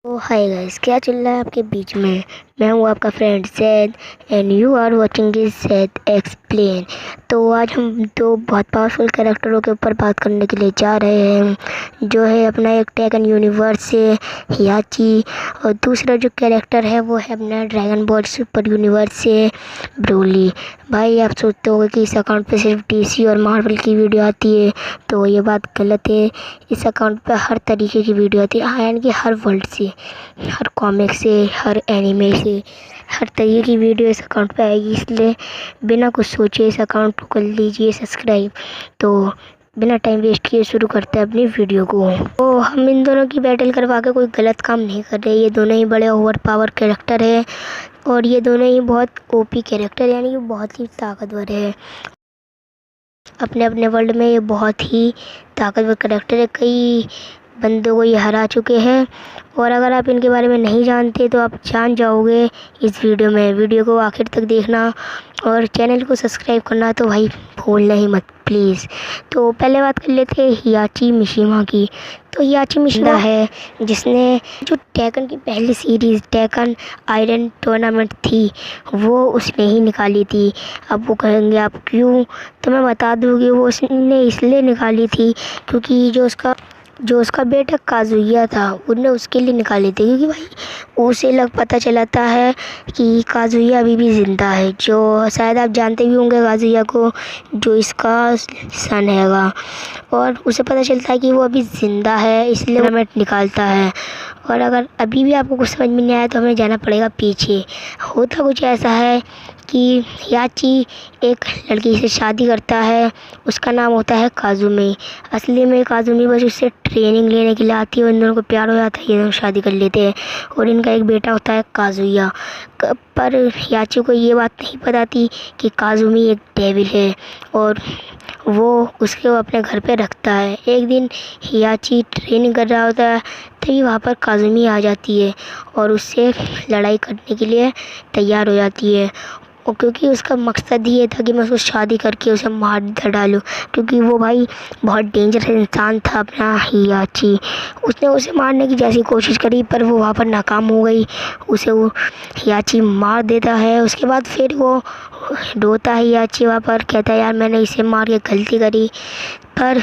ओ hi guys, क्या चल रहा है आपके बीच में। मैं हूँ आपका friend Syed and you are watching this Syed explain. तो आज हम दो बहुत पावरफुल कैरेक्टरों के ऊपर बात करने के लिए जा रहे हैं, जो है अपना एक टेकन यूनिवर्स से हियाची, और दूसरा जो कैरेक्टर है वो है अपना ड्रैगन बॉल सुपर यूनिवर्स से ब्रोली। भाई आप सोचते होंगे कि इस अकाउंट पे सिर्फ डीसी और मार्वल की वीडियो आती है, तो ये बात गलत है। इस अकाउंट पे हर तरीके की वीडियो आती है, हाँ, यानी कि हर वर्ल्ड से, हर कॉमिक से, हर एनिमे से, हर तरीके की वीडियो इस अकाउंट पे आएगी। इसलिए बिना कुछ सोचे इस अकाउंट को कर लीजिए सब्सक्राइब। तो बिना टाइम वेस्ट किए शुरू करते हैं अपनी वीडियो को। तो हम इन दोनों की बैटल करवा के कोई गलत काम नहीं कर रहे। ये दोनों ही बड़े ओवर पावर कैरेक्टर है और ये दोनों ही बहुत ओपी कैरेक्टर, यानी कि बहुत ही ताकतवर है। अपने अपने वर्ल्ड में ये बहुत ही ताकतवर कैरेक्टर है। कई बंदों को ये हरा चुके हैं, और अगर आप इनके बारे में नहीं जानते तो आप जान जाओगे इस वीडियो में। वीडियो को आखिर तक देखना और चैनल को सब्सक्राइब करना तो भाई भूलना ही मत प्लीज़। तो पहले बात कर लेते हैं हियाची मिशिमा की। तो हियाची मिशिमा है जिसने जो टेकन की पहली सीरीज़ टेकन आयरन टूर्नामेंट थी वो उसने ही निकाली थी। अब वो कहेंगे आप क्यों, तो मैं बता दूँ कि वो उसने इसलिए निकाली थी क्योंकि जो उसका बेटा काजुया था उनने उसके लिए निकाली थी, क्योंकि भाई उसे पता चलाता है कि काजुया अभी भी ज़िंदा है। जो शायद आप जानते भी होंगे काजुया को, जो इसका सन हैगा, और उसे पता चलता है कि वो अभी ज़िंदा है, इसलिए टूर्नामेंट निकालता है। और अगर अभी भी आपको कुछ समझ में नहीं आया तो हमें जाना पड़ेगा पीछे। होता कुछ ऐसा है कि हियाची एक लड़की से शादी करता है, उसका नाम होता है काजुमी। असली में काजुमी बस उससे ट्रेनिंग लेने के लिए आती है, उन दोनों को प्यार हो जाता है, ये दोनों शादी कर लेते हैं और इनका एक बेटा होता है काजुया। पर हियाची को ये बात नहीं पता थी कि काजुमी एक डेविल है और वो उसको अपने घर पे रखता है। एक दिन हियाची ट्रेनिंग कर रहा होता है, तभी वहाँ पर काजुमी आ जाती है और उससे लड़ाई करने के लिए तैयार हो जाती है। और क्योंकि उसका मकसद ही ये था कि मैं उसको शादी करके उसे मार डालूँ, क्योंकि वो भाई बहुत डेंजरस इंसान था अपना हियाची। उसने उसे मारने की जैसी कोशिश करी पर वो वहाँ पर नाकाम हो गई, उसे वो हियाची मार देता है। उसके बाद फिर वो रोता है हियाची, वहाँ पर कहता है यार मैंने इसे मार के गलती करी, पर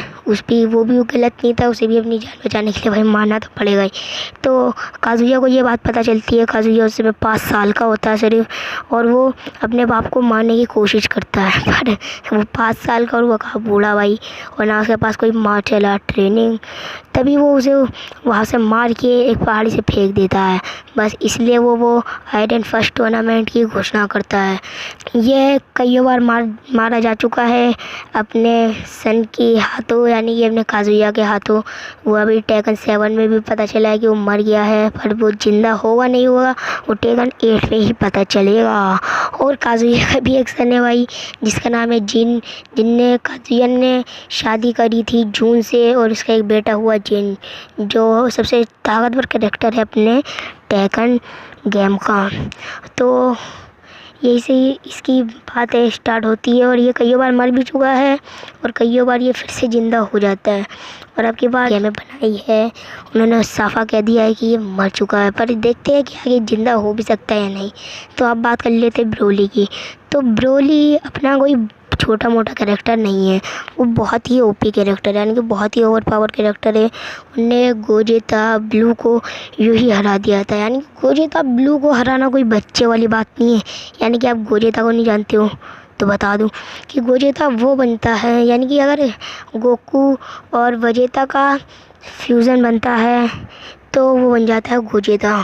वो भी गलत नहीं था, उसे भी अपनी जान बचाने के लिए भाई मारना तो पड़ेगा ही। तो काजुया को ये बात पता चलती है। काजुया उस समय 5 साल का होता है सिर्फ, और वो अपने बाप को मारने की कोशिश करता है, पर वो 5 साल का और वो कहा बूढ़ा भाई, और ना उसके पास कोई मार चला ट्रेनिंग, तभी वो उसे वहाँ से मार के एक पहाड़ी से फेंक देता है। बस इसलिए वो आयरन फर्स्ट टूर्नामेंट की घोषणा करता है। यह कई बार मारा जा चुका है अपने सन के हाथों, यानी कि अपने काजुया के हाथों। वो अभी टेकन 7 में भी पता चला है कि वो मर गया है, पर वो ज़िंदा होगा नहीं होगा वो टेकन 8 में ही पता चलेगा। और काजुया का भी एक सन है भाई जिसका नाम है जिनने काजुया ने शादी करी थी जून से, और उसका एक बेटा हुआ जिन, जो सबसे ताकतवर कैरेक्टर है अपने टेकन गेम का। तो यही से ही इसकी बातें स्टार्ट होती है, और ये कई बार मर भी चुका है और कई बार ये फिर से ज़िंदा हो जाता है। और अब की बात गेम बनाई है, उन्होंने साफा कह दिया है कि ये मर चुका है, पर देखते हैं कि आगे ज़िंदा हो भी सकता है या नहीं। तो अब बात कर लेते हैं ब्रोली की। तो ब्रोली अपना कोई छोटा मोटा कैरेक्टर नहीं है, वो बहुत ही ओपी कैरेक्टर है, यानी कि बहुत ही ओवर पावर कैरेक्टर है। उनने गोजेता ब्लू को यूँ ही हरा दिया था, यानी कि गोजेता ब्लू को हराना कोई बच्चे वाली बात नहीं है। यानी कि आप गोजेता को नहीं जानते हो तो बता दूं कि गोजेता वो बनता है, यानी कि अगर गोकू और वजेता का फ्यूज़न बनता है तो वो बन जाता है गोजेता,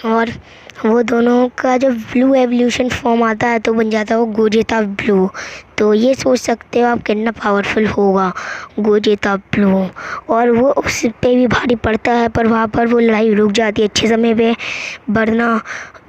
और वो दोनों का जब ब्लू एवोल्यूशन फॉर्म आता है तो बन जाता है वो गोजेता ब्लू। तो ये सोच सकते हो आप कितना पावरफुल होगा गोजेता ब्लू। और वो उस पे भी भारी पड़ता है, पर वहाँ पर वो लड़ाई रुक जाती है अच्छे समय पे, वरना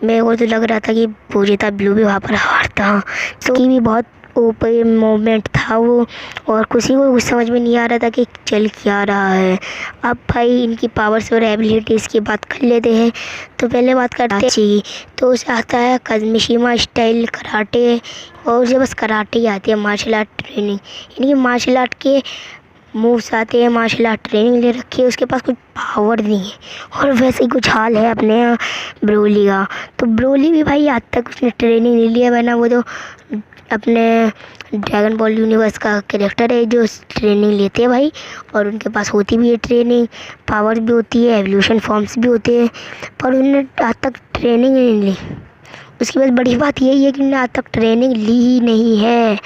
मेरे को तो लग रहा था कि गोजेता ब्लू भी वहाँ पर हारता। तो ये भी बहुत ओपन मोमेंट था वो, और किसी को कुछ समझ में नहीं आ रहा था कि चल क्या रहा है। अब भाई इनकी पावर्स और एबिलिटीज़ की बात कर लेते हैं। तो पहले बात करते हैं, तो उसे आता है मिशिमा स्टाइल कराटे, और उसे बस कराटे ही आती है, मार्शल आर्ट ट्रेनिंग, यानी कि मार्शल आर्ट के मूव्स आते हैं, मार्शल आर्ट ट्रेनिंग ले रखी है, उसके पास कुछ पावर नहीं है। और वैसे ही कुछ हाल है अपने यहाँ ब्रोली का। तो ब्रोली भी भाई आज तक उसने ट्रेनिंग नहीं लिया, वरना वो तो अपने ड्रैगन बॉल यूनिवर्स का कैरेक्टर है जो ट्रेनिंग लेते हैं भाई। और उनके पास होती भी है ट्रेनिंग, पावर्स भी होती है, एवोल्यूशन फॉर्म्स भी होते हैं, पर उन्होंने आज तक ट्रेनिंग नहीं ली। उसकी बस बड़ी बात यही है कि उन्होंने आज तक ट्रेनिंग ली ही नहीं है।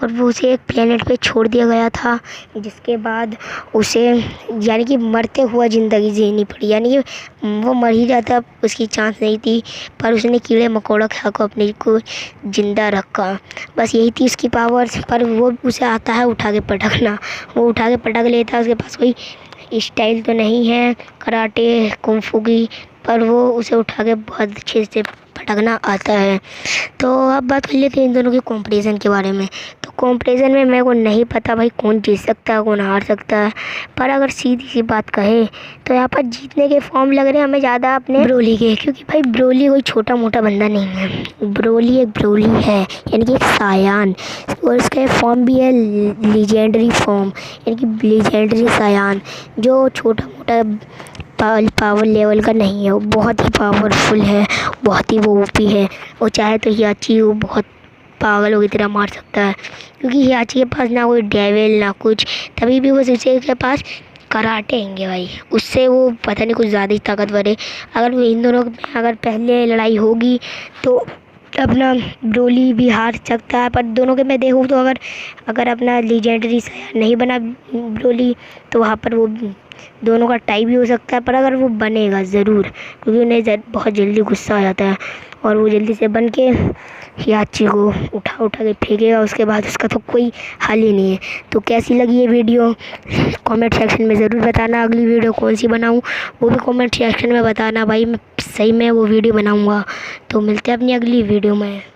और वो उसे एक प्लेनेट पे छोड़ दिया गया था, जिसके बाद उसे यानी कि मरते हुआ ज़िंदगी जीनी पड़ी, यानी कि वो मर ही जाता, उसकी चांस नहीं थी, पर उसने कीड़े मकोड़ा खा को अपने को ज़िंदा रखा। बस यही थी उसकी पावर्स। पर वो उसे आता है उठा के पटकना, वो उठा के पटक लेता है। उसके पास कोई स्टाइल तो नहीं है कराटे कुंफू की, पर वो उसे उठा के बहुत अच्छे से पटकना आता है। तो अब बात कर लेते हैं इन दोनों के कंपटीशन के बारे में। तो कंपटीशन में मेरे को नहीं पता भाई कौन जीत सकता है कौन हार सकता है, पर अगर सीधी सी बात कहे तो यहाँ पर जीतने के फॉर्म लग रहे हैं हमें ज़्यादा अपने ब्रोली के, क्योंकि भाई ब्रोली कोई छोटा मोटा बंदा नहीं है। ब्रोली एक ब्रोली है, यानी कि एक सायान, और इसका फॉर्म भी है लीजेंडरी फॉर्म, यानी कि लीजेंडरी सायान, जो छोटा मोटा पावर लेवल का नहीं है। वो बहुत ही पावरफुल है, बहुत ही वो ओपी है। वो चाहे तो हियाची वो बहुत पागलों की तरह मार सकता है, क्योंकि हियाची के पास ना कोई डेविल ना कुछ, तभी भी वो उसे के पास कराटे हैंगे भाई, उससे वो पता नहीं कुछ ज़्यादा ही ताकतवर है। अगर वो इन दोनों में अगर पहले लड़ाई होगी तो अपना ब्रोली भी हार सकता है। पर दोनों के मैं देखूँ तो अगर अपना लीजेंडरी नहीं बना ब्रोली, तो वहाँ पर वो दोनों का टाई भी हो सकता है। पर अगर वो बनेगा ज़रूर, क्योंकि उन्हें बहुत जल्दी गुस्सा आ जाता है, और वो जल्दी से बन के हियाची को उठा के फेंकेगा, उसके बाद उसका तो कोई हल ही नहीं है। तो कैसी लगी ये वीडियो कमेंट सेक्शन में ज़रूर बताना। अगली वीडियो कौन सी बनाऊँ वो भी कमेंट सेक्शन में बताना भाई, मैं सही में वो वीडियो बनाऊँगा। तो मिलते हैं अपनी अगली वीडियो में।